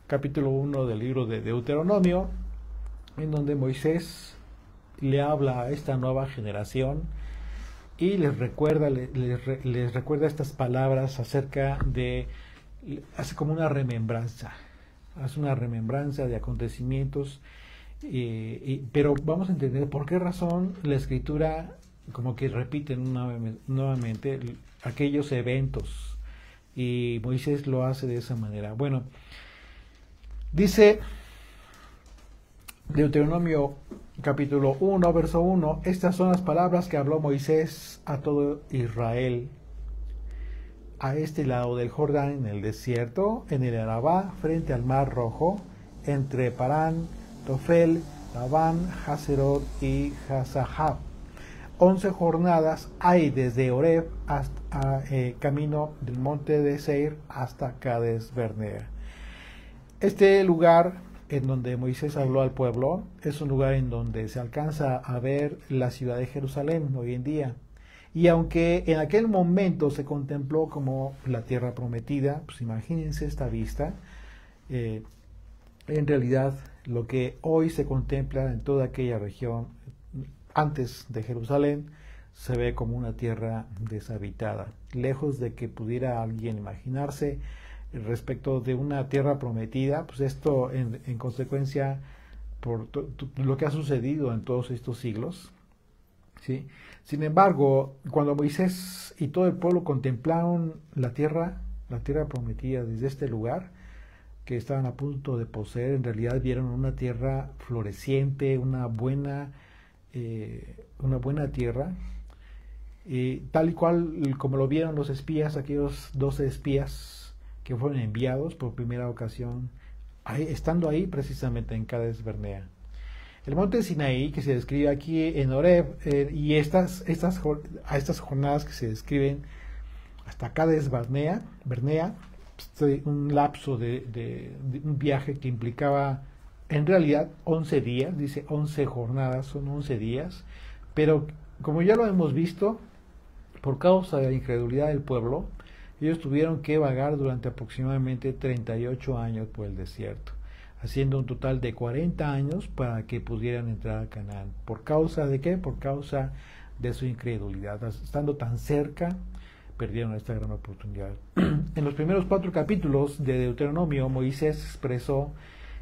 capítulo 1 del libro de Deuteronomio, en donde Moisés le habla a esta nueva generación y les recuerda estas palabras acerca de, hace como una remembranza, hace una remembranza de acontecimientos, pero vamos a entender por qué razón la escritura como que repite nuevamente aquellos eventos, y Moisés lo hace de esa manera. Bueno, dice Deuteronomio capítulo 1, verso 1, estas son las palabras que habló Moisés a todo Israel a este lado del Jordán, en el desierto, en el Arabá, frente al Mar Rojo, entre Parán, Tofel, Labán, Hazerot y Hazahab. 11 jornadas hay desde Horeb hasta camino del monte de Seir hasta Cades Barnea. Este lugar en donde Moisés habló al pueblo es un lugar en donde se alcanza a ver la ciudad de Jerusalén hoy en día. Y aunque en aquel momento se contempló como la tierra prometida, pues imagínense esta vista, en realidad lo que hoy se contempla en toda aquella región antes de Jerusalén se ve como una tierra deshabitada, lejos de que pudiera alguien imaginarse respecto de una tierra prometida. Pues esto en consecuencia por lo que ha sucedido en todos estos siglos, ¿sí? Sin embargo, cuando Moisés y todo el pueblo contemplaron la tierra prometida desde este lugar que estaban a punto de poseer, en realidad vieron una tierra floreciente, una buena tierra, tal y cual como lo vieron los espías, aquellos 12 espías que fueron enviados por primera ocasión, estando ahí precisamente en Cades Barnea. El monte Sinaí, que se describe aquí en Horeb, y estas jornadas que se describen hasta Cades Barnea, un lapso de un viaje que implicaba en realidad 11 días, dice 11 jornadas, son 11 días, pero como ya lo hemos visto, por causa de la incredulidad del pueblo, ellos tuvieron que vagar durante aproximadamente 38 años por el desierto, haciendo un total de 40 años para que pudieran entrar a Canaán. ¿Por causa de qué? Por causa de su incredulidad. Estando tan cerca, perdieron esta gran oportunidad. En los primeros 4 capítulos de Deuteronomio, Moisés expresó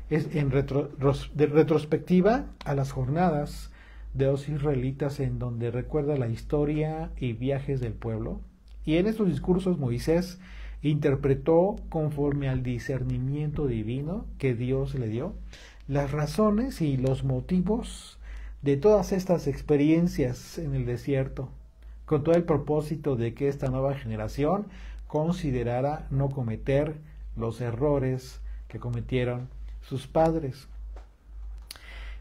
de retrospectiva a las jornadas de los israelitas, en donde recuerda la historia y viajes del pueblo. Y en estos discursos Moisés interpretó, conforme al discernimiento divino que Dios le dio, las razones y los motivos de todas estas experiencias en el desierto, con todo el propósito de que esta nueva generación considerara no cometer los errores que cometieron sus padres.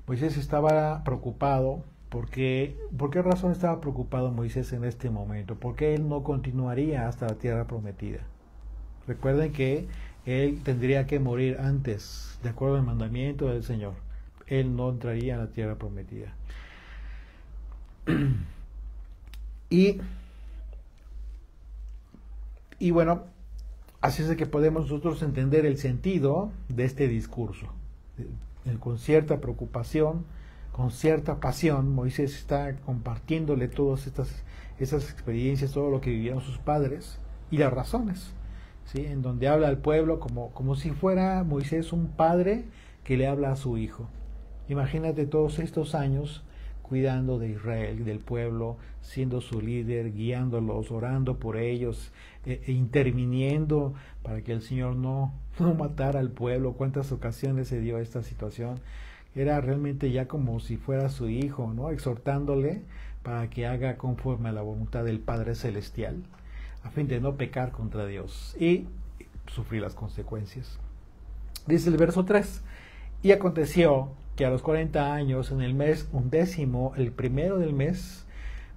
Moisés estaba preocupado. ¿Por qué razón estaba preocupado Moisés en este momento? Porque él no continuaría hasta la tierra prometida. Recuerden que él tendría que morir antes, de acuerdo al mandamiento del Señor. Él no entraría a la tierra prometida. Y bueno, así es de que podemos nosotros entender el sentido de este discurso. Con cierta preocupación, con cierta pasión, Moisés está compartiéndole todas esas experiencias, todo lo que vivieron sus padres y las razones, ¿sí? En donde habla al pueblo como si fuera Moisés un padre que le habla a su hijo. Imagínate todos estos años cuidando de Israel, del pueblo, siendo su líder, guiándolos, orando por ellos, interviniendo para que el Señor no matara al pueblo. ¿Cuántas ocasiones se dio esta situación? Era realmente ya como si fuera su hijo, ¿no? Exhortándole para que haga conforme a la voluntad del Padre Celestial, a fin de no pecar contra Dios y sufrir las consecuencias. Dice el verso 3, y aconteció que a los 40 años, en el mes 11, el primero del mes,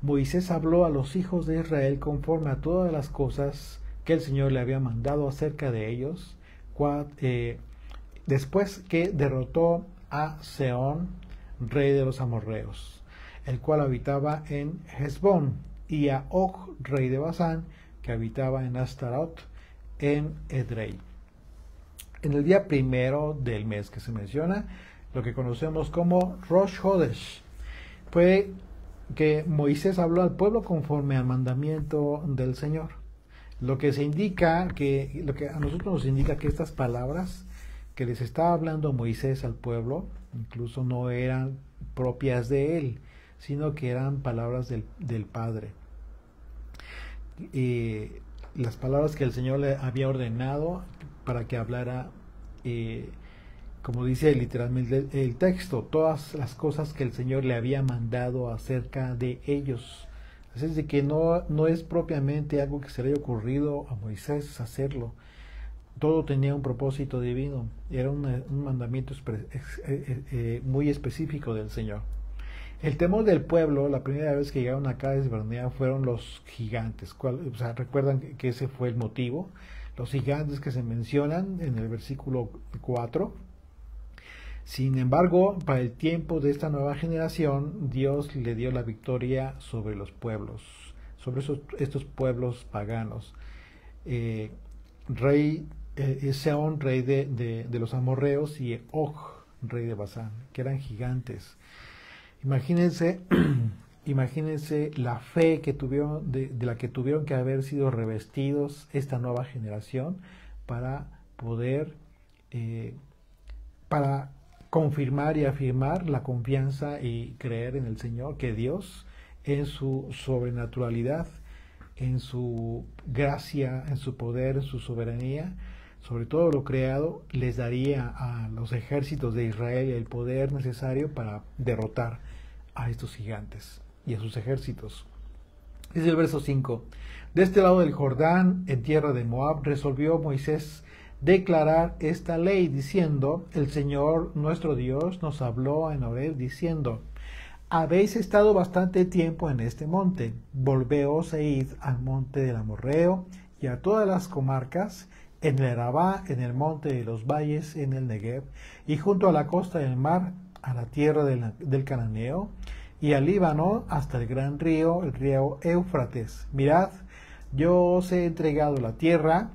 Moisés habló a los hijos de Israel conforme a todas las cosas que el Señor le había mandado acerca de ellos, después que derrotó a Sehón, rey de los amorreos, el cual habitaba en Hesbón, y a Og, rey de Basán, que habitaba en Astarot, en Edrei. en el día primero del mes que se menciona, lo que conocemos como Rosh Hodesh. Fue que Moisés habló al pueblo conforme al mandamiento del Señor. Lo que a nosotros nos indica que estas palabras que les estaba hablando Moisés al pueblo, incluso no eran propias de él, sino que eran palabras del Padre. Las palabras que el Señor le había ordenado para que hablara, como dice literalmente el texto, todas las cosas que el Señor le había mandado acerca de ellos. Así es de que no es propiamente algo que se le haya ocurrido a Moisés hacerlo. Todo tenía un propósito divino. Era un mandamiento muy específico del Señor. El temor del pueblo, la primera vez que llegaron a Cades Barnea, fueron los gigantes. Recuerdan que ese fue el motivo. Los gigantes que se mencionan en el versículo 4. Sin embargo, para el tiempo de esta nueva generación, Dios le dio la victoria sobre los pueblos, sobre estos pueblos paganos. Seón, rey de los amorreos, y Og, rey de Basán, que eran gigantes. Imagínense la fe que tuvieron, de la que tuvieron que haber sido revestidos esta nueva generación para poder, para confirmar y afirmar la confianza y creer en el Señor, que Dios, en su sobrenaturalidad, en su gracia, en su poder, en su soberanía, sobre todo lo creado, les daría a los ejércitos de Israel el poder necesario para derrotar a estos gigantes y a sus ejércitos. Dice el verso 5: de este lado del Jordán, en tierra de Moab, resolvió Moisés declarar esta ley, diciendo: el Señor nuestro Dios nos habló en Horeb, diciendo: habéis estado bastante tiempo en este monte, volveos e id al monte del Amorreo y a todas las comarcas, en el Arabá, en el monte de los valles, en el Negev, y junto a la costa del mar, a la tierra del Cananeo, y al Líbano, hasta el gran río, el río Éufrates. Mirad, yo os he entregado la tierra,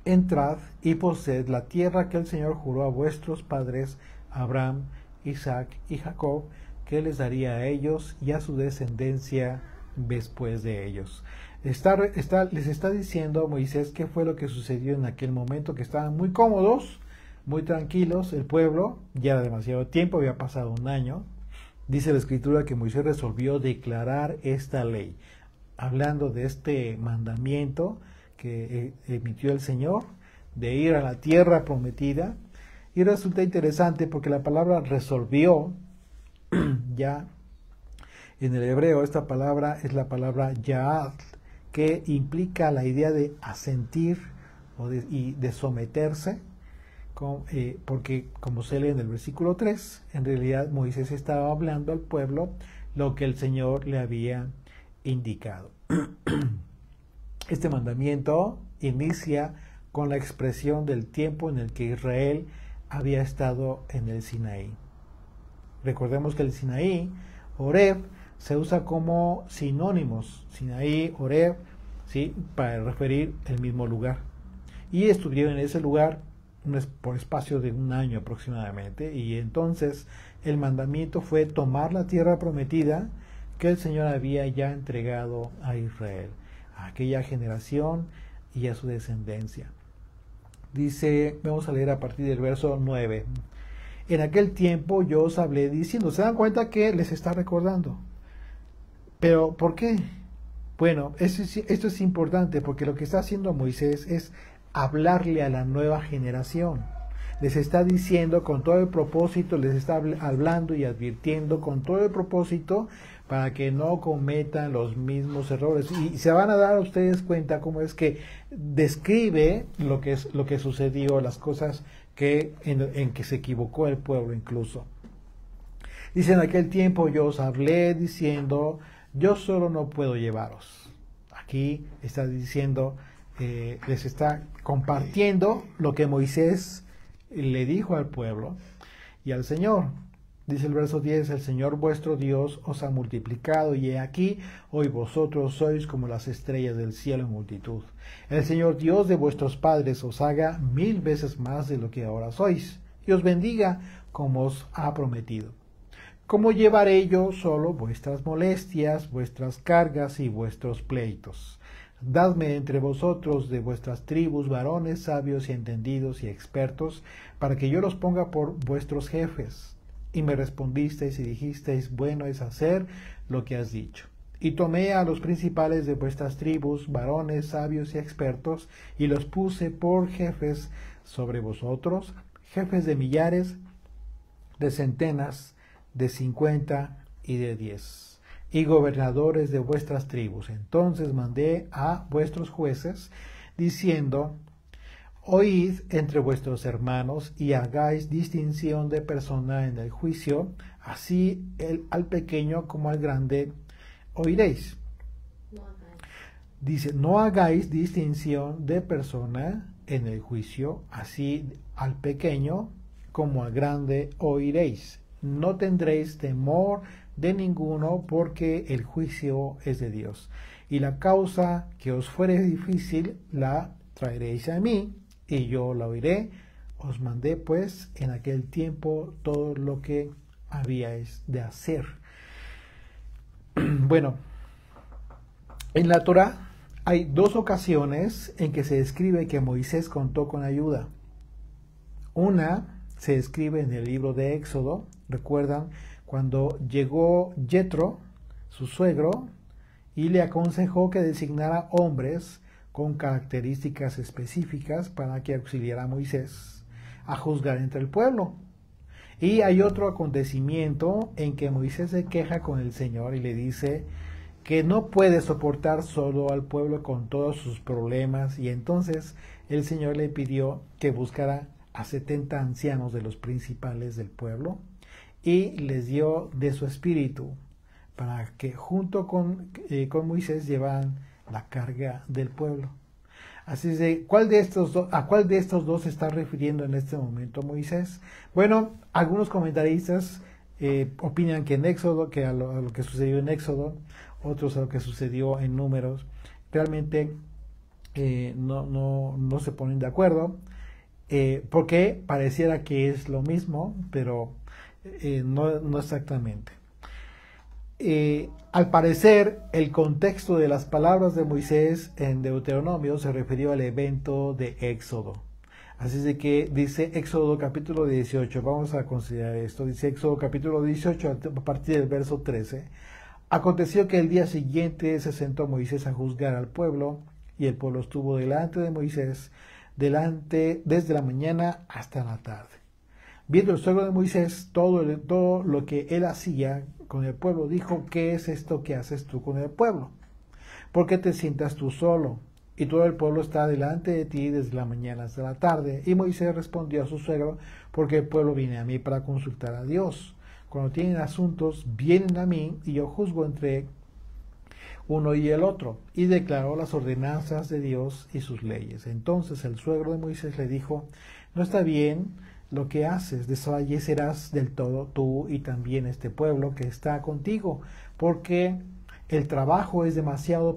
entrad y poseed la tierra que el Señor juró a vuestros padres, Abraham, Isaac y Jacob, que les daría a ellos y a su descendencia después de ellos. Les está diciendo Moisés qué fue lo que sucedió en aquel momento, que estaban muy cómodos, muy tranquilos, el pueblo, ya era demasiado tiempo, había pasado un año. Dice la Escritura que Moisés resolvió declarar esta ley, hablando de este mandamiento que emitió el Señor, de ir a la tierra prometida. Y resulta interesante porque la palabra resolvió, ya en el hebreo, esta palabra es la palabra ya'ad, que implica la idea de asentir y de someterse, porque como se lee en el versículo 3, en realidad Moisés estaba hablando al pueblo lo que el Señor le había indicado. Este mandamiento inicia con la expresión del tiempo en el que Israel había estado en el Sinaí. Recordemos que el Sinaí, Horeb, se usa como sinónimos, Sinaí, Horeb, ¿sí?, para referir el mismo lugar. Y estuvieron en ese lugar por espacio de un año aproximadamente, y entonces el mandamiento fue tomar la tierra prometida que el Señor había ya entregado a Israel, a aquella generación y a su descendencia. Dice, vamos a leer a partir del verso 9. En aquel tiempo yo os hablé diciendo. ¿Se dan cuenta que les está recordando? ¿Pero por qué? Bueno, esto es importante porque lo que está haciendo Moisés es hablarle a la nueva generación. Les está diciendo con todo el propósito, les está hablando y advirtiendo con todo el propósito para que no cometan los mismos errores. Y se van a dar a ustedes cuenta cómo es que describe lo que sucedió, las cosas en que se equivocó el pueblo incluso. Dice: en aquel tiempo yo os hablé diciendo: yo solo no puedo llevaros. Aquí está diciendo, les está compartiendo lo que Moisés le dijo al pueblo y al Señor. Dice el verso 10, el Señor vuestro Dios os ha multiplicado, y he aquí, hoy vosotros sois como las estrellas del cielo en multitud. El Señor Dios de vuestros padres os haga 1000 veces más de lo que ahora sois, y os bendiga como os ha prometido. ¿Cómo llevaré yo solo vuestras molestias, vuestras cargas y vuestros pleitos? Dadme entre vosotros de vuestras tribus varones sabios y entendidos y expertos, para que yo los ponga por vuestros jefes. Y me respondisteis y dijisteis, bueno es hacer lo que has dicho. Y tomé a los principales de vuestras tribus, varones sabios y expertos, y los puse por jefes sobre vosotros, jefes de millares, de centenas, de 50 y de 10, y gobernadores de vuestras tribus. Entonces mandé a vuestros jueces, diciendo, oíd entre vuestros hermanos y hagáis distinción de persona en el juicio, así al pequeño como al grande oiréis. Dice, no hagáis distinción de persona en el juicio, así al pequeño como al grande oiréis. No tendréis temor de ninguno, porque el juicio es de Dios. Y la causa que os fuere difícil la traeréis a mí, y yo la oiré. Os mandé pues en aquel tiempo todo lo que habíais de hacer. Bueno, en la Torá hay 2 ocasiones en que se describe que Moisés contó con ayuda. Una se describe en el libro de Éxodo. ¿Recuerdan? Cuando llegó Jetro, su suegro, y le aconsejó que designara hombres con características específicas para que auxiliara a Moisés a juzgar entre el pueblo. Y hay otro acontecimiento en que Moisés se queja con el Señor y le dice que no puede soportar solo al pueblo con todos sus problemas, y entonces el Señor le pidió que buscara a 70 ancianos de los principales del pueblo y les dio de su espíritu para que junto con Moisés llevaran la carga del pueblo. Así es de, ¿a cuál de estos dos se está refiriendo en este momento Moisés? Bueno, algunos comentaristas opinan que en Éxodo, que a lo que sucedió en Éxodo, otros a lo que sucedió en Números. Realmente no se ponen de acuerdo, porque pareciera que es lo mismo, pero no exactamente. Al parecer, el contexto de las palabras de Moisés en Deuteronomio se refirió al evento de Éxodo. Así es de que dice Éxodo capítulo 18, vamos a considerar esto, dice Éxodo capítulo 18 a partir del verso 13. Aconteció que el día siguiente se sentó Moisés a juzgar al pueblo, y el pueblo estuvo delante de Moisés, desde la mañana hasta la tarde. Viendo el suegro de Moisés todo lo que él hacía con el pueblo, dijo, ¿qué es esto que haces tú con el pueblo? ¿Por qué te sientas tú solo? Y todo el pueblo está delante de ti desde la mañana hasta la tarde. Y Moisés respondió a su suegro, porque el pueblo viene a mí para consultar a Dios. Cuando tienen asuntos, vienen a mí, y yo juzgo entre uno y el otro, y declaró las ordenanzas de Dios y sus leyes. Entonces el suegro de Moisés le dijo, no está bien lo que haces, desfallecerás del todo tú y también este pueblo que está contigo, porque el trabajo es demasiado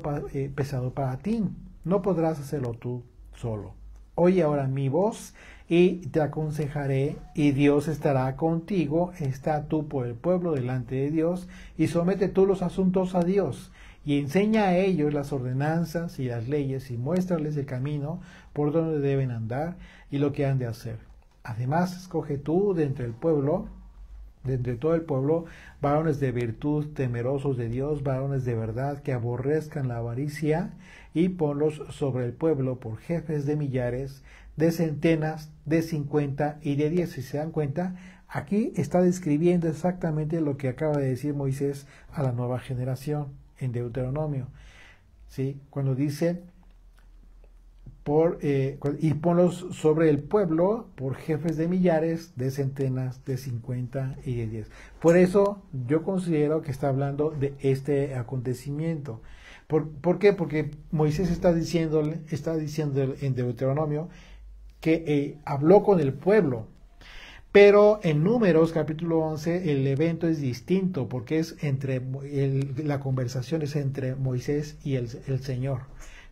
pesado para ti, no podrás hacerlo tú solo. Oye ahora mi voz y te aconsejaré, y Dios estará contigo. Está tú por el pueblo delante de Dios, y somete tú los asuntos a Dios, y enseña a ellos las ordenanzas y las leyes, y muéstrales el camino por donde deben andar y lo que han de hacer. Además, escoge tú de entre todo el pueblo, varones de virtud, temerosos de Dios, varones de verdad, que aborrezcan la avaricia, y ponlos sobre el pueblo por jefes de millares, de centenas, de 50 y de 10. Si se dan cuenta, aquí está describiendo exactamente lo que acaba de decir Moisés a la nueva generación en Deuteronomio, ¿sí? Cuando dice y ponlos sobre el pueblo por jefes de millares, de centenas, de 50 y de 10. Por eso yo considero que está hablando de este acontecimiento. ¿Por qué? Porque Moisés está diciendo en Deuteronomio que habló con el pueblo, Pero en Números capítulo 11 el evento es distinto porque es la conversación es entre Moisés y el Señor.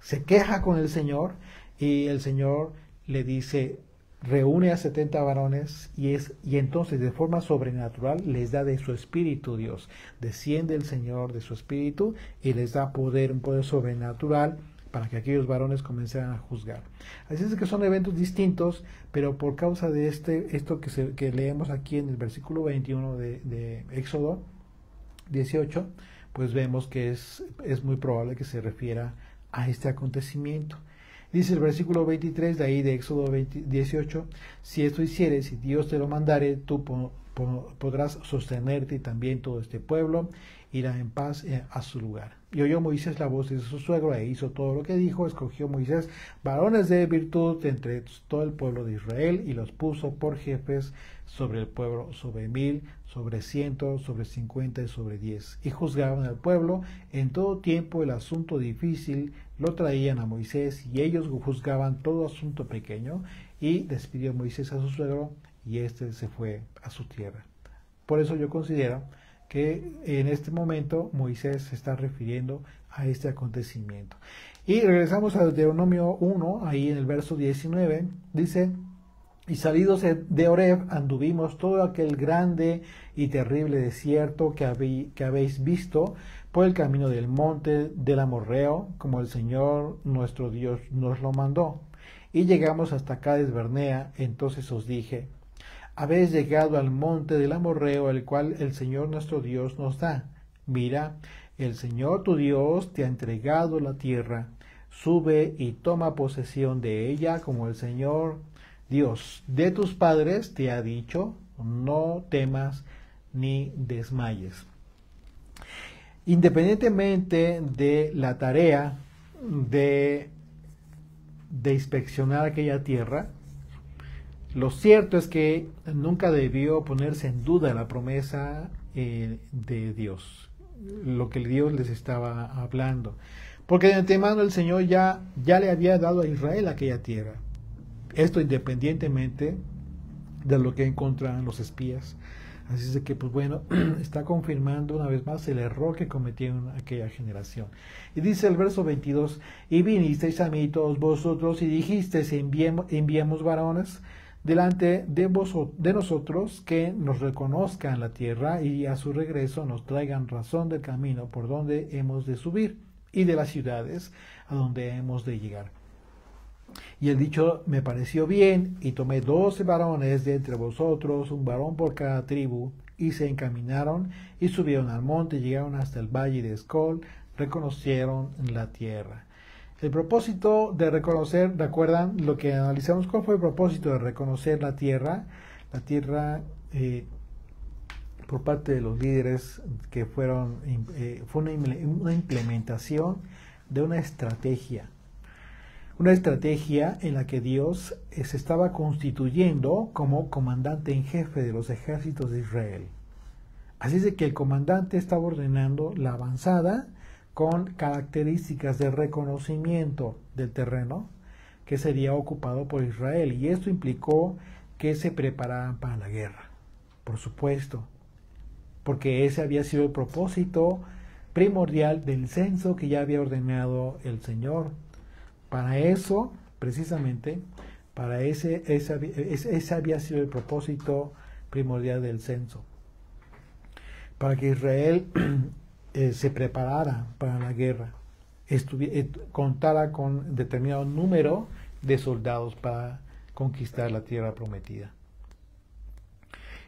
Se queja con el Señor y el Señor le dice, reúne a 70 varones y entonces de forma sobrenatural les da de su espíritu Dios. Desciende el Señor de su espíritu y les da un poder sobrenatural para que aquellos varones comenzaran a juzgar. Así es que son eventos distintos, pero por causa de esto que leemos aquí en el versículo 21 de Éxodo 18, pues vemos que es muy probable que se refiera a este acontecimiento. Dice el versículo 23 de ahí de Éxodo 18, si esto hicieres, si Dios te lo mandare, tú podrás sostenerte y también todo este pueblo irá en paz a su lugar. Y oyó Moisés la voz de su suegro e hizo todo lo que dijo. Escogió Moisés varones de virtud entre todo el pueblo de Israel y los puso por jefes sobre el pueblo, sobre 1000, sobre 100, sobre 50 y sobre 10. Y juzgaban al pueblo en todo tiempo el asunto difícil, lo traían a Moisés y ellos juzgaban todo asunto pequeño. Y despidió Moisés a su suegro y éste se fue a su tierra. Por eso yo considero que en este momento Moisés se está refiriendo a este acontecimiento. Y regresamos a Deuteronomio 1, ahí en el verso 19, dice, y salidos de Horeb anduvimos todo aquel grande y terrible desierto que habéis visto por el camino del monte del Amorreo, como el Señor nuestro Dios nos lo mandó. Y llegamos hasta Cades Barnea, entonces os dije, habéis llegado al monte del Amorreo, el cual el Señor nuestro Dios nos da. Mira, el Señor tu Dios te ha entregado la tierra. Sube y toma posesión de ella, como el Señor Dios de tus padres te ha dicho. No temas ni desmayes. Independientemente de la tarea de inspeccionar aquella tierra, lo cierto es que nunca debió ponerse en duda la promesa de Dios, lo que Dios les estaba hablando. Porque de antemano el Señor ya le había dado a Israel aquella tierra. Esto independientemente de lo que encontraban los espías. Así es de que, pues bueno, está confirmando una vez más el error que cometieron aquella generación. Y dice el verso 22, y vinisteis a mí todos vosotros y dijisteis, enviemos varones delante de nosotros que nos reconozcan la tierra y a su regreso nos traigan razón del camino por donde hemos de subir y de las ciudades a donde hemos de llegar. Y el dicho me pareció bien y tomé 12 varones de entre vosotros, un varón por cada tribu, y se encaminaron y subieron al monte y llegaron hasta el valle de Escol, reconocieron la tierra. El propósito de reconocer, ¿recuerdan lo que analizamos? ¿Cuál fue el propósito de reconocer la tierra? La tierra por parte de los líderes que fue una implementación de una estrategia en la que Dios se estaba constituyendo como comandante en jefe de los ejércitos de Israel. Así es de que el comandante estaba ordenando la avanzada con características de reconocimiento del terreno que sería ocupado por Israel, y esto implicó que se prepararan para la guerra, por supuesto, porque ese había sido el propósito primordial del censo que ya había ordenado el Señor. Para eso, precisamente, para ese había sido el propósito primordial del censo, para que Israel se preparara para la guerra, contara con determinado número de soldados para conquistar la tierra prometida.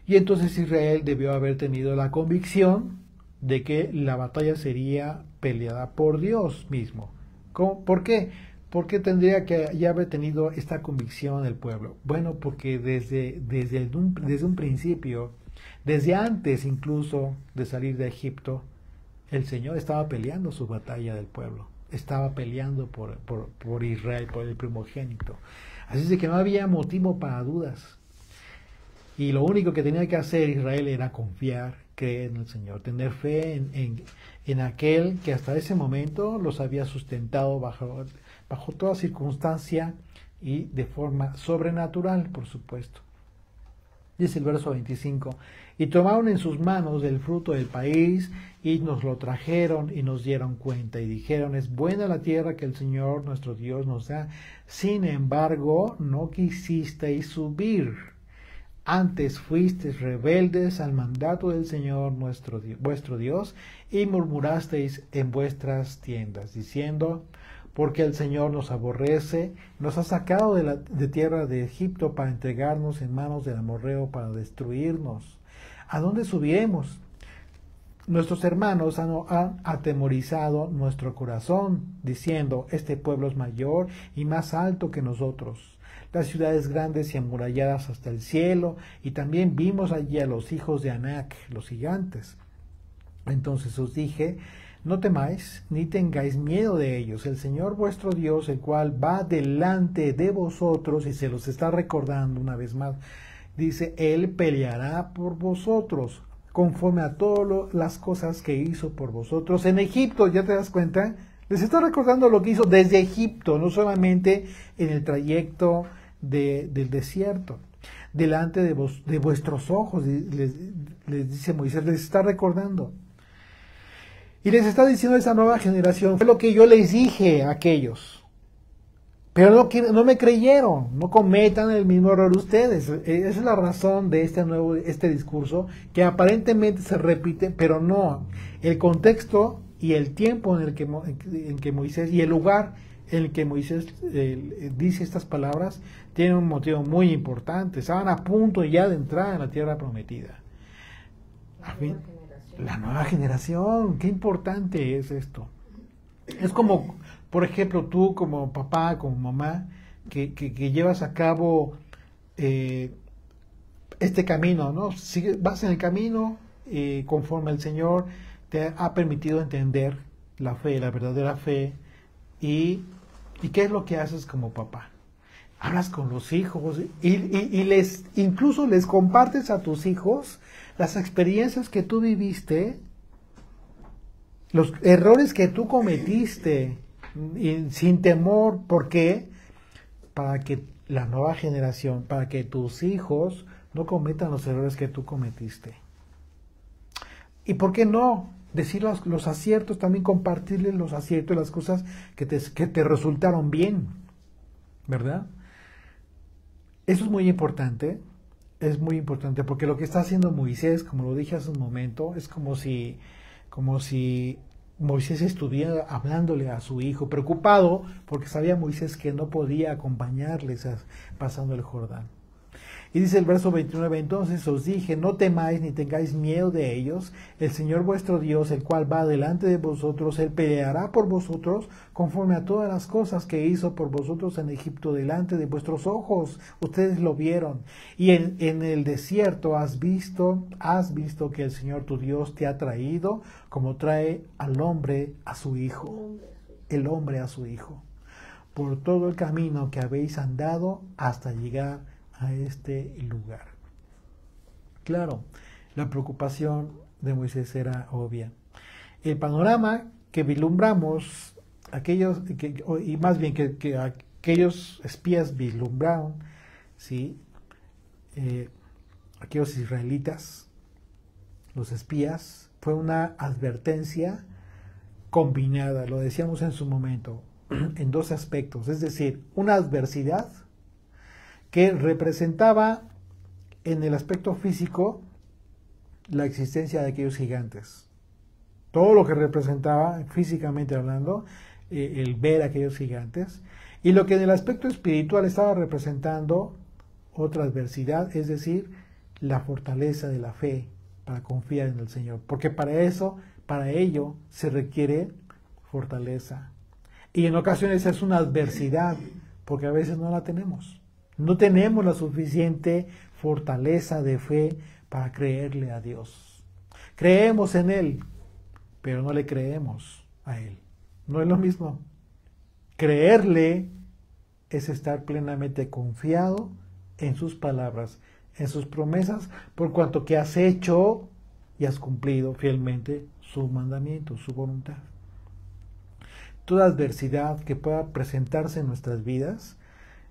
Y entonces Israel debió haber tenido la convicción de que la batalla sería peleada por Dios mismo. ¿Por qué? ¿Por qué tendría que ya haber tenido esta convicción el pueblo? Bueno, porque desde un principio, desde antes incluso de salir de Egipto, el Señor estaba peleando su batalla del pueblo, estaba peleando por Israel, por el primogénito. Así es de que no había motivo para dudas. Y lo único que tenía que hacer Israel era confiar, creer en el Señor, tener fe en aquel que hasta ese momento los había sustentado bajo toda circunstancia y de forma sobrenatural, por supuesto. Dice el verso 25, y tomaron en sus manos el fruto del país, y nos lo trajeron y nos dieron cuenta, y dijeron, es buena la tierra que el Señor nuestro Dios nos da, sin embargo no quisisteis subir, antes fuisteis rebeldes al mandato del Señor vuestro Dios, y murmurasteis en vuestras tiendas, diciendo, porque el Señor nos aborrece, nos ha sacado de tierra de Egipto para entregarnos en manos del amorreo para destruirnos. ¿A dónde subiremos? Nuestros hermanos han atemorizado nuestro corazón, diciendo, este pueblo es mayor y más alto que nosotros. Las ciudades grandes y amuralladas hasta el cielo, y también vimos allí a los hijos de Anac, los gigantes. Entonces os dije, no temáis, ni tengáis miedo de ellos. El Señor vuestro Dios, el cual va delante de vosotros, y se los está recordando una vez más, dice, Él peleará por vosotros, conforme a todas las cosas que hizo por vosotros en Egipto. ¿Ya te das cuenta? Les está recordando lo que hizo desde Egipto, no solamente en el trayecto del desierto. Delante de vuestros ojos, les dice Moisés, les está recordando. Y les está diciendo a esa nueva generación, fue lo que yo les dije a aquellos. Pero no me creyeron, no cometan el mismo error ustedes. Esa es la razón de este discurso, que aparentemente se repite, pero no. El contexto y el tiempo en que Moisés, y el lugar en el que Moisés dice estas palabras, tienen un motivo muy importante. Estaban a punto ya de entrar en la tierra prometida. La nueva generación, qué importante es esto. Es como, por ejemplo, tú como papá, como mamá, que llevas a cabo este camino, ¿no? Vas en el camino conforme el Señor te ha permitido entender la fe, la verdadera fe, y ¿qué es lo que haces como papá? Hablas con los hijos y incluso les compartes a tus hijos las experiencias que tú viviste, los errores que tú cometiste, sin temor. ¿Por qué? Para que la nueva generación, para que tus hijos no cometan los errores que tú cometiste. ¿Y por qué no? Decir los aciertos, también compartirles los aciertos, las cosas que te resultaron bien, ¿verdad? Eso es muy importante porque lo que está haciendo Moisés, como lo dije hace un momento, es como si Moisés estuviera hablándole a su hijo, preocupado porque sabía Moisés que no podía acompañarles pasando el Jordán. Y dice el verso 29, entonces os dije, no temáis ni tengáis miedo de ellos, el Señor vuestro Dios, el cual va delante de vosotros, Él peleará por vosotros conforme a todas las cosas que hizo por vosotros en Egipto delante de vuestros ojos. Ustedes lo vieron. Y en el desierto has visto que el Señor tu Dios te ha traído como trae al hombre a su hijo, el hombre a su hijo, por todo el camino que habéis andado hasta llegar a este lugar. Claro, la preocupación de Moisés era obvia. El panorama que vislumbramos, aquellos espías vislumbraron, ¿sí? Aquellos israelitas, los espías, fue una advertencia combinada, lo decíamos en su momento, en dos aspectos, es decir, una adversidad que representaba en el aspecto físico la existencia de aquellos gigantes. Todo lo que representaba, físicamente hablando, el ver a aquellos gigantes, y lo que en el aspecto espiritual estaba representando otra adversidad, es decir, la fortaleza de la fe para confiar en el Señor. Porque para ello se requiere fortaleza. Y en ocasiones es una adversidad, porque a veces no la tenemos. No tenemos la suficiente fortaleza de fe para creerle a Dios. Creemos en Él, pero no le creemos a Él. No es lo mismo. Creerle es estar plenamente confiado en sus palabras, en sus promesas, por cuanto que has hecho y has cumplido fielmente su mandamiento, su voluntad. Toda adversidad que pueda presentarse en nuestras vidas,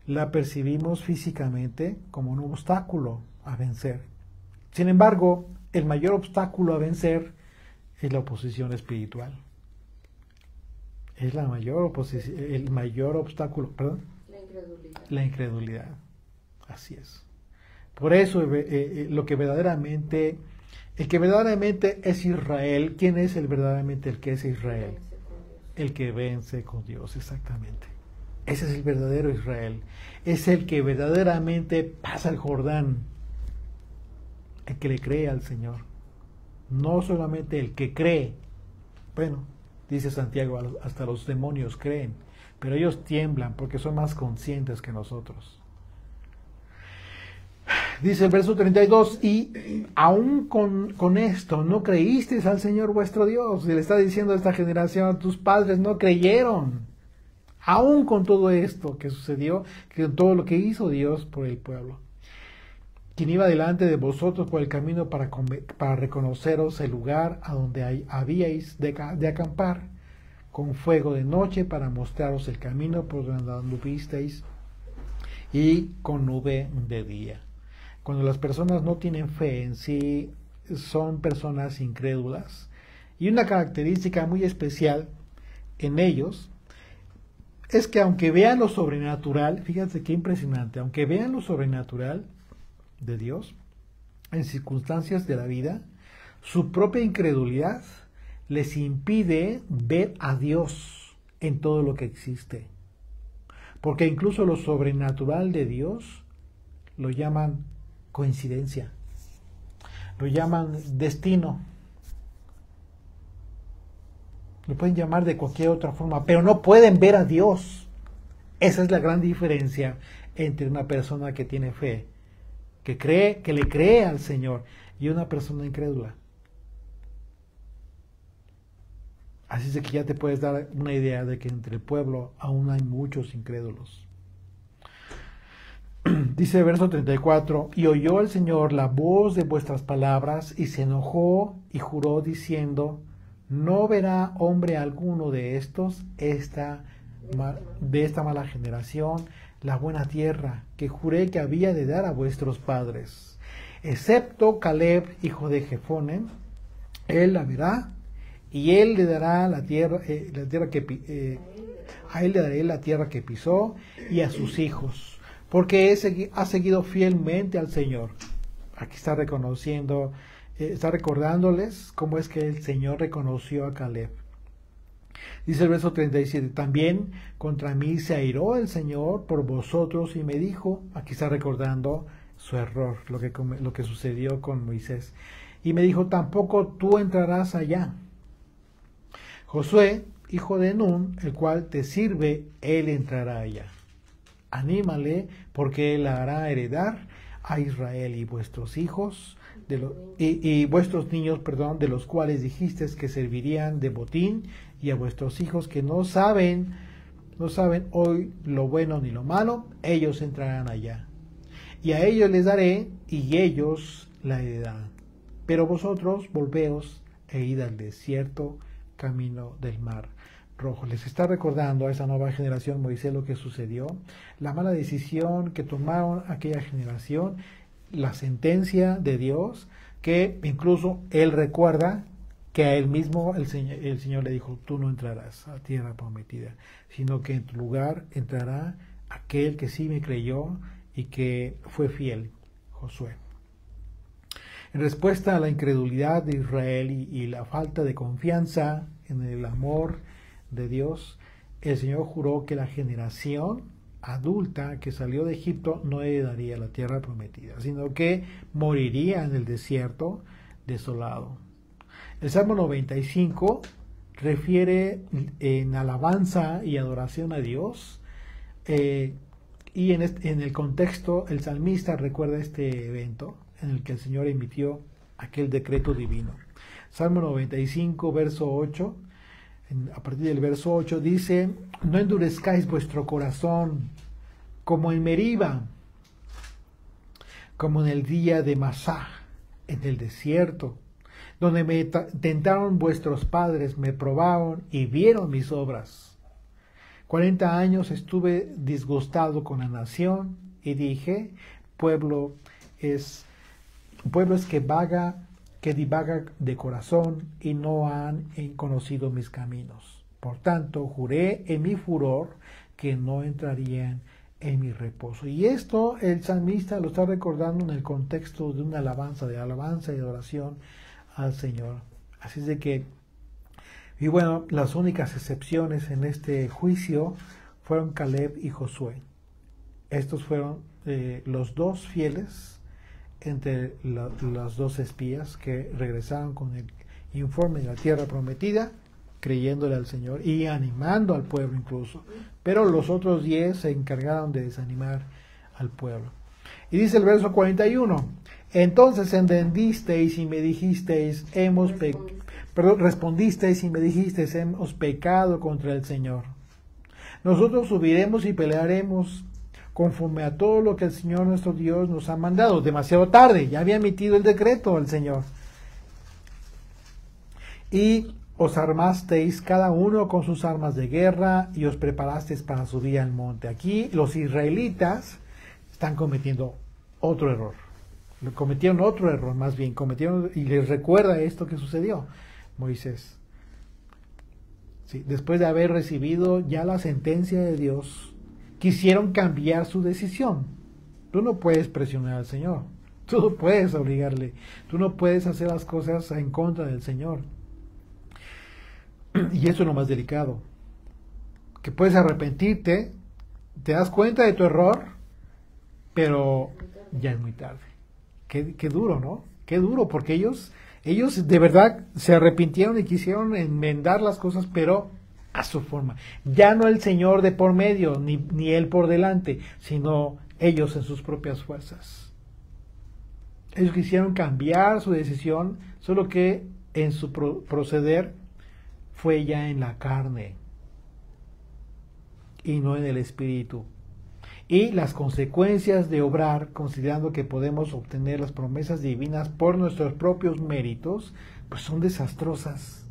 la percibimos físicamente como un obstáculo a vencer. Sin embargo, el mayor obstáculo a vencer es la oposición espiritual. Es la mayor oposición, el mayor obstáculo, perdón. La incredulidad. La incredulidad. Así es. Por eso lo que verdaderamente, el que verdaderamente es Israel, ¿quién es el verdaderamente el que es Israel? El que vence con Dios, exactamente. Ese es el verdadero Israel. Es el que verdaderamente pasa el Jordán. El que le cree al Señor. No solamente el que cree. Bueno, dice Santiago, hasta los demonios creen, pero ellos tiemblan porque son más conscientes que nosotros. Dice el verso 32, y aún con esto no creísteis al Señor vuestro Dios. Y le está diciendo a esta generación, tus padres no creyeron. Aún con todo esto que sucedió, que todo lo que hizo Dios por el pueblo. Quien iba delante de vosotros por el camino para reconoceros el lugar a donde habíais de acampar, con fuego de noche para mostraros el camino por donde anduvisteis, y con nube de día. Cuando las personas no tienen fe en sí, son personas incrédulas. Y una característica muy especial en ellos es que aunque vean lo sobrenatural, fíjate qué impresionante, aunque vean lo sobrenatural de Dios en circunstancias de la vida, su propia incredulidad les impide ver a Dios en todo lo que existe. Porque incluso lo sobrenatural de Dios lo llaman coincidencia, lo llaman destino, lo pueden llamar de cualquier otra forma, pero no pueden ver a Dios. Esa es la gran diferencia entre una persona que tiene fe, que le cree al Señor, y una persona incrédula. Así es que ya te puedes dar una idea de que entre el pueblo aún hay muchos incrédulos. Dice el verso 34, y oyó el Señor la voz de vuestras palabras, y se enojó y juró diciendo, no verá hombre alguno de esta mala generación la buena tierra que juré que había de dar a vuestros padres, excepto Caleb, hijo de Jefone, él la verá, y él le dará a él le daré la tierra que pisó, y a sus hijos, porque ha seguido fielmente al Señor. Aquí está reconociendo, está recordándoles cómo es que el Señor reconoció a Caleb. Dice el verso 37, también contra mí se airó el Señor por vosotros y me dijo, aquí está recordando su error, lo que sucedió con Moisés, y me dijo, tampoco tú entrarás allá. Josué, hijo de Nun, el cual te sirve, él entrará allá. Anímale, porque él la hará heredar a Israel, y vuestros hijos y vuestros niños, de los cuales dijiste que servirían de botín, y a vuestros hijos que no saben hoy lo bueno ni lo malo, ellos entrarán allá. Y a ellos les daré, y ellos la heredarán. Pero vosotros volveos e id al desierto, camino del mar Rojo. Les está recordando a esa nueva generación Moisés lo que sucedió, la mala decisión que tomaron aquella generación, la sentencia de Dios, que incluso él recuerda que a él mismo el Señor le dijo, tú no entrarás a tierra prometida, sino que en tu lugar entrará aquel que sí me creyó y que fue fiel, Josué. En respuesta a la incredulidad de Israel y la falta de confianza en el amor de Dios, el Señor juró que la generación adulta que salió de Egipto no heredaría la tierra prometida, sino que moriría en el desierto desolado. El Salmo 95 refiere en alabanza y adoración a Dios, y en el contexto el salmista recuerda este evento en el que el Señor emitió aquel decreto divino. Salmo 95, verso 8, a partir del verso 8 dice, no endurezcáis vuestro corazón como en Meriba, como en el día de Masá, en el desierto, donde me tentaron vuestros padres, me probaron y vieron mis obras. 40 años estuve disgustado con la nación y dije, pueblo es que divaga de corazón y no han conocido mis caminos. Por tanto, juré en mi furor que no entrarían en mi reposo. Y esto el salmista lo está recordando en el contexto de una alabanza y adoración al Señor. Así es de que, y bueno, las únicas excepciones en este juicio fueron Caleb y Josué. Estos fueron los dos fieles entre las dos espías que regresaron con el informe de la tierra prometida, creyéndole al Señor y animando al pueblo incluso. Pero los otros 10 se encargaron de desanimar al pueblo. Y dice el verso 41, entonces entendisteis y me dijisteis, respondisteis y me dijisteis, hemos pecado contra el Señor. Nosotros subiremos y pelearemos conforme a todo lo que el Señor nuestro Dios nos ha mandado. Demasiado tarde, ya había emitido el decreto el Señor. Y os armasteis cada uno con sus armas de guerra y os preparasteis para subir al monte. Aquí los israelitas están cometiendo otro error. Cometieron otro error, más bien, y les recuerda esto que sucedió. Moisés, sí, después de haber recibido ya la sentencia de Dios, quisieron cambiar su decisión. Tú no puedes presionar al Señor, tú no puedes obligarle, tú no puedes hacer las cosas en contra del Señor. Y eso es lo más delicado, que puedes arrepentirte, te das cuenta de tu error, pero ya es muy tarde. Qué duro, ¿no? Qué duro, porque ellos de verdad se arrepintieron y quisieron enmendar las cosas, pero a su forma. Ya no el Señor de por medio, ni Él por delante, sino ellos en sus propias fuerzas. Ellos quisieron cambiar su decisión, solo que en su proceder fue ya en la carne y no en el espíritu. Y las consecuencias de obrar, considerando que podemos obtener las promesas divinas por nuestros propios méritos, pues son desastrosas.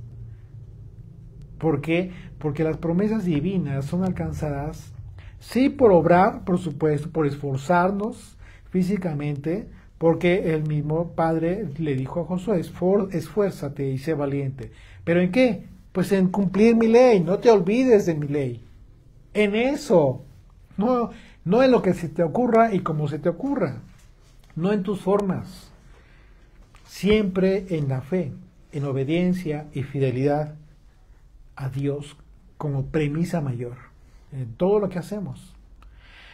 ¿Por qué? Porque las promesas divinas son alcanzadas, sí, por obrar, por supuesto, por esforzarnos físicamente, porque el mismo Padre le dijo a Josué, esfuérzate y sé valiente. ¿Pero en qué? Pues en cumplir mi ley, no te olvides de mi ley. En eso, no en lo que se te ocurra y como se te ocurra, no en tus formas, siempre en la fe, en obediencia y fidelidad a Dios como premisa mayor en todo lo que hacemos.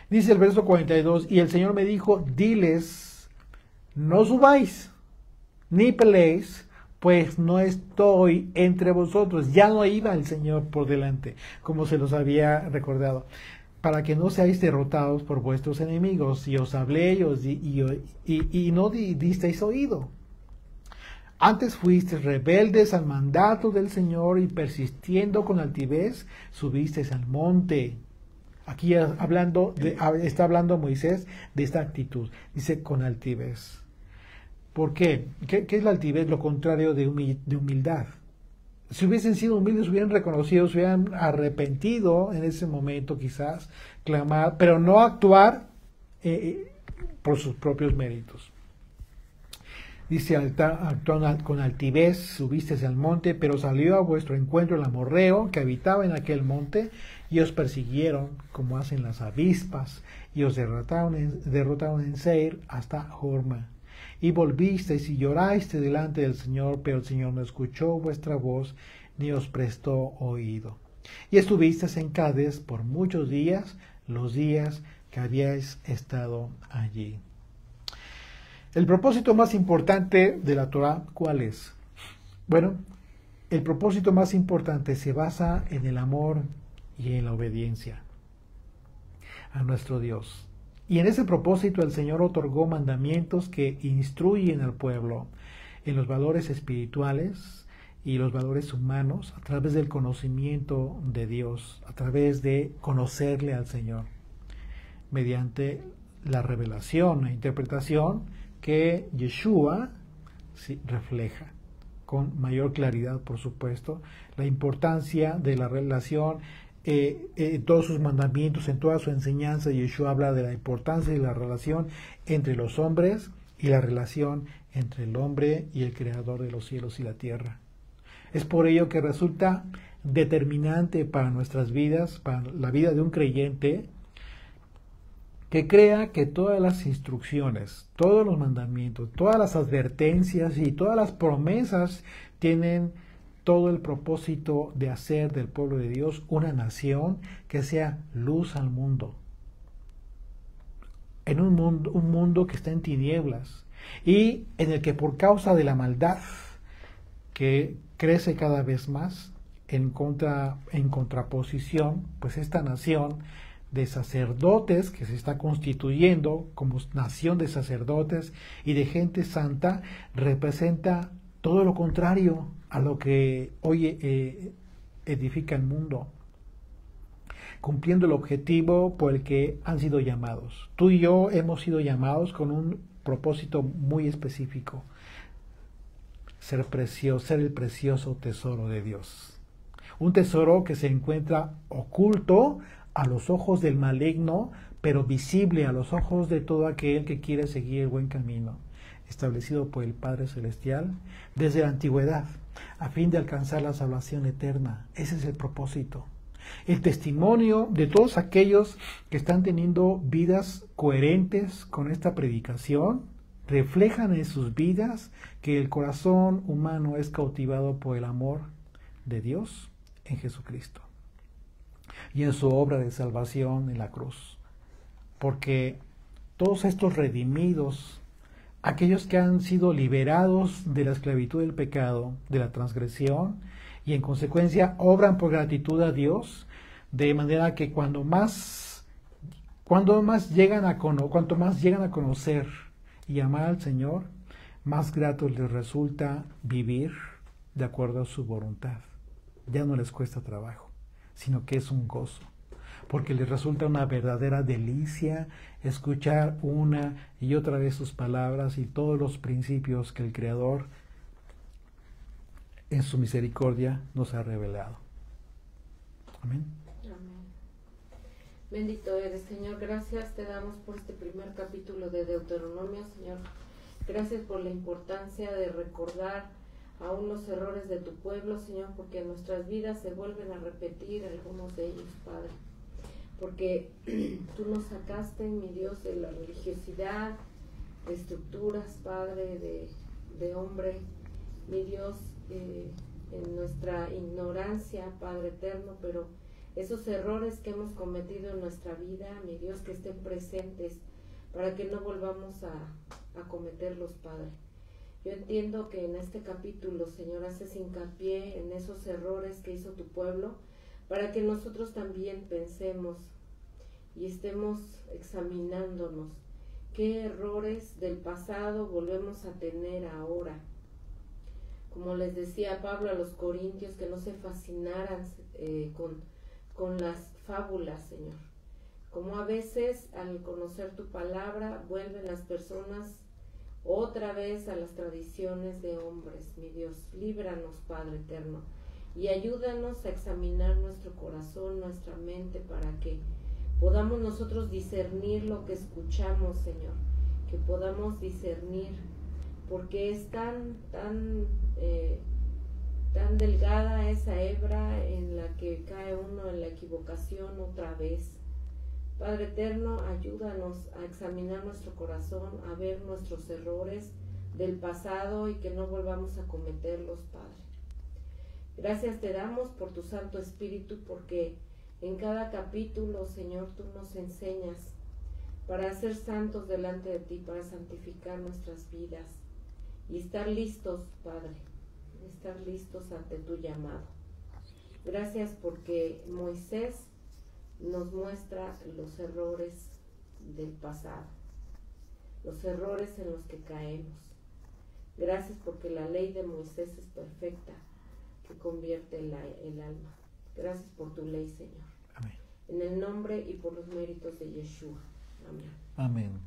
Dice el verso 42, y el Señor me dijo, diles, no subáis, ni peleéis, pues no estoy entre vosotros. Ya no iba el Señor por delante, como se los había recordado, para que no seáis derrotados por vuestros enemigos. Y os hablé y no disteis oído. Antes fuisteis rebeldes al mandato del Señor y persistiendo con altivez, subisteis al monte. Aquí está hablando Moisés de esta actitud. Dice con altivez. ¿Por qué? ¿Qué es la altivez? Lo contrario de humildad. Si hubiesen sido humildes, hubieran reconocido, se hubieran arrepentido en ese momento quizás, clamar, pero no actuar por sus propios méritos. Dice, actuando con altivez, subisteis al monte, pero salió a vuestro encuentro el amorreo que habitaba en aquel monte, y os persiguieron como hacen las avispas, y os derrotaron en Seir hasta Horma. Y volvisteis y llorasteis delante del Señor, pero el Señor no escuchó vuestra voz, ni os prestó oído. Y estuvisteis en Cades por muchos días, los días que habíais estado allí. El propósito más importante de la Torá, ¿cuál es? Bueno, el propósito más importante se basa en el amor y en la obediencia a nuestro Dios. Y en ese propósito el Señor otorgó mandamientos que instruyen al pueblo en los valores espirituales y los valores humanos a través del conocimiento de Dios, a través de conocerle al Señor, mediante la revelación e interpretación que Yeshua refleja con mayor claridad, por supuesto, la importancia de la relación todos sus mandamientos, en toda su enseñanza, Yeshua habla de la importancia de la relación entre los hombres y la relación entre el hombre y el creador de los cielos y la tierra. Es por ello que resulta determinante para nuestras vidas, para la vida de un creyente, que crea que todas las instrucciones, todos los mandamientos, todas las advertencias y todas las promesas tienen todo el propósito de hacer del pueblo de Dios una nación que sea luz al mundo. En un mundo que está en tinieblas y en el que por causa de la maldad que crece cada vez más en contraposición, pues esta nación de sacerdotes que se está constituyendo como nación de sacerdotes y de gente santa representa todo lo contrario a lo que hoy edifica el mundo, cumpliendo el objetivo por el que han sido llamados. Tú y yo hemos sido llamados con un propósito muy específico: ser el precioso tesoro de Dios. Un tesoro que se encuentra oculto a los ojos del maligno, pero visible a los ojos de todo aquel que quiere seguir el buen camino, establecido por el Padre Celestial desde la antigüedad, a fin de alcanzar la salvación eterna. Ese es el propósito. El testimonio de todos aquellos que están teniendo vidas coherentes con esta predicación reflejan en sus vidas que el corazón humano es cautivado por el amor de Dios en Jesucristo y en su obra de salvación en la cruz. Porque todos estos redimidos, aquellos que han sido liberados de la esclavitud del pecado, de la transgresión, y en consecuencia obran por gratitud a Dios, de manera que cuanto más llegan a conocer y amar al Señor, más grato les resulta vivir de acuerdo a su voluntad. Ya no les cuesta trabajo, sino que es un gozo, porque les resulta una verdadera delicia escuchar una y otra vez sus palabras y todos los principios que el Creador en su misericordia nos ha revelado. Amén. Amén. Bendito eres, Señor. Gracias te damos por este primer capítulo de Deuteronomio, Señor. Gracias por la importancia de recordar aún los errores de tu pueblo, Señor, porque en nuestras vidas se vuelven a repetir algunos de ellos, Padre. Porque tú nos sacaste, mi Dios, de la religiosidad, de estructuras, Padre, de hombre, mi Dios, en nuestra ignorancia, Padre eterno, pero esos errores que hemos cometido en nuestra vida, mi Dios, que estén presentes para que no volvamos a cometerlos, Padre. Yo entiendo que en este capítulo, Señor, haces hincapié en esos errores que hizo tu pueblo, para que nosotros también pensemos y estemos examinándonos qué errores del pasado volvemos a tener ahora. Como les decía Pablo a los corintios, que no se fascinaran con las fábulas, Señor. Como a veces al conocer tu palabra vuelven las personas otra vez a las tradiciones de hombres, mi Dios. Líbranos, Padre eterno, y ayúdanos a examinar nuestro corazón, nuestra mente, para que podamos nosotros discernir lo que escuchamos, Señor, que podamos discernir, porque es tan delgada esa hebra en la que cae uno en la equivocación otra vez. Padre eterno, ayúdanos a examinar nuestro corazón, a ver nuestros errores del pasado y que no volvamos a cometerlos, Padre. Gracias te damos por tu Santo Espíritu, porque en cada capítulo, Señor, tú nos enseñas para ser santos delante de ti, para santificar nuestras vidas y estar listos, Padre, estar listos ante tu llamado. Gracias porque Moisés nos muestra los errores del pasado, los errores en los que caemos. Gracias porque la ley de Moisés es perfecta, que convierte el alma. Gracias por tu ley, Señor. Amén. En el nombre y por los méritos de Yeshua. Amén. Amén.